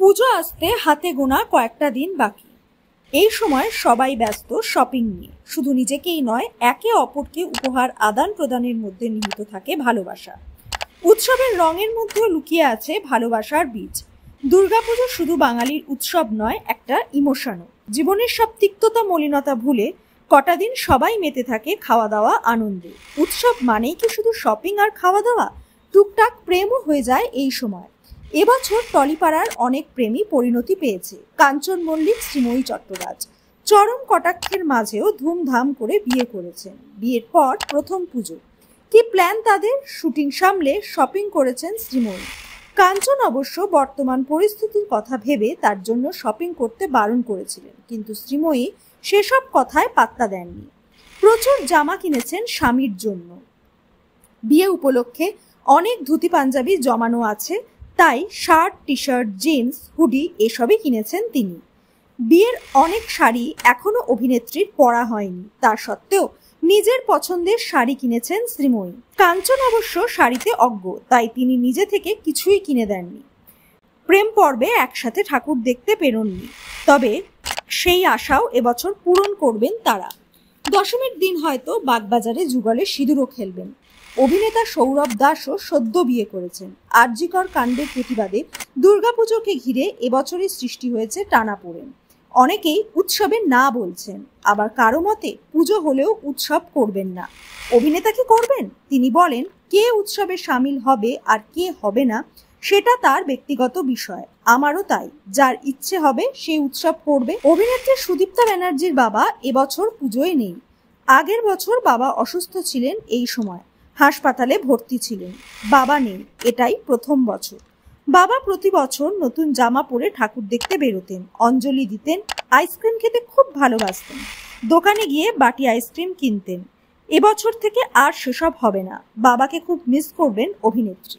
পুজো আসতে হাতে গোনা কয়েকটা দিন বাকি। এই সময় সবাই ব্যস্ত শপিং নিয়ে। শুধু নিজেকেই নয়, একে অপরকে উপহার আদান প্রদানের মধ্যে নিহিত থাকে ভালোবাসা। উৎসবের রঙের মধ্যেও লুকিয়ে আছে ভালোবাসার বীজ। দুর্গাপুজো শুধু বাঙালির উৎসব নয়, একটা ইমোশনও। জীবনের সব তিক্ততা মলিনতা ভুলে কটা দিন সবাই মেতে থাকে খাওয়া দাওয়া আনন্দে। উৎসব মানেই কি শুধু শপিং আর খাওয়া দাওয়া? টুকটাক প্রেমও হয়ে যায় এই সময়। এবছর টলিপাড়ার অনেক প্রেমী পরিণতি পেয়েছে। কাঞ্চন মল্লিক, শ্রীময়ী চট্টরাজ চরম কটাক্ষের মাঝেও ধুমধাম করে বিয়ে করেছেন। বিয়ের পর প্রথম পুজো। কি প্ল্যান তাদের? শুটিং সামলে শপিং করেছেন শ্রীময়ী। কাঞ্চন অবশ্য বর্তমান পরিস্থিতির কথা ভেবে তার জন্য শপিং করতে বারণ করেছিলেন, কিন্তু শ্রীময়ী সেসব কথায় পাত্তা দেননি। প্রচুর জামা কিনেছেন স্বামীর জন্য। বিয়ে উপলক্ষে অনেক ধুতি পাঞ্জাবি জমানো আছে, তাই shirt, T shirt, jeans, hoodie এসবই কিনেছেন তিনি। বিয়ের অনেক শাড়ি এখনো অভিনেত্রীর পরা হয়নি, তা সত্ত্বেও নিজের পছন্দের শাড়ি কিনেছেন শ্রীময়ী। কাঞ্চন অবশ্য শাড়িতে অজ্ঞ, তাই তিনি নিজে থেকে কিছুই কিনে দেননি। প্রেম পর্বে একসাথে ঠাকুর দেখতে পেরোননি, তবে সেই আশাও এবছর পূরণ করবেন তারা। দশমীর দিন হয়তো বাগবাজারে যুগলে সিঁদুরও খেলবেন। অভিনেতা সৌরভ দাসও সদ্য বিয়ে করেছেন। আরজিকর কাণ্ডের প্রতিবাদে দুর্গাপুজোকে ঘিরে এবছরই সৃষ্টি হয়েছে টানাপোড়েন। অনেকেই উৎসবে না বলছেন, আবার কারো মতে পুজো হলেও উৎসব করবেন না। অভিনেতা কি করবেন? তিনি বলেন, কে উৎসবে সামিল হবে আর কে হবে না সেটা তার ব্যক্তিগত বিষয়। আমারও তাই, যার ইচ্ছে হবে সে উৎসব করবে। অভিনেত্রী সুদীপ্তা ব্যানার্জির বাবা এবছর পুজোয় নেই। আগের বছর বাবা অসুস্থ ছিলেন, এই সময় হাসপাতালে ভর্তি ছিলেন। বাবা নেই, এটাই প্রথম বছর। বাবা প্রতি বছর নতুন জামা পরে ঠাকুর দেখতে বেরোতেন, অঞ্জলি দিতেন, আইসক্রিম খেতে খুব ভালোবাসতেন। দোকানে গিয়ে বাটি আইসক্রিম কিনতেন। এবছর থেকে আর সেসব হবে না। বাবাকে খুব মিস করবেন অভিনেত্রী।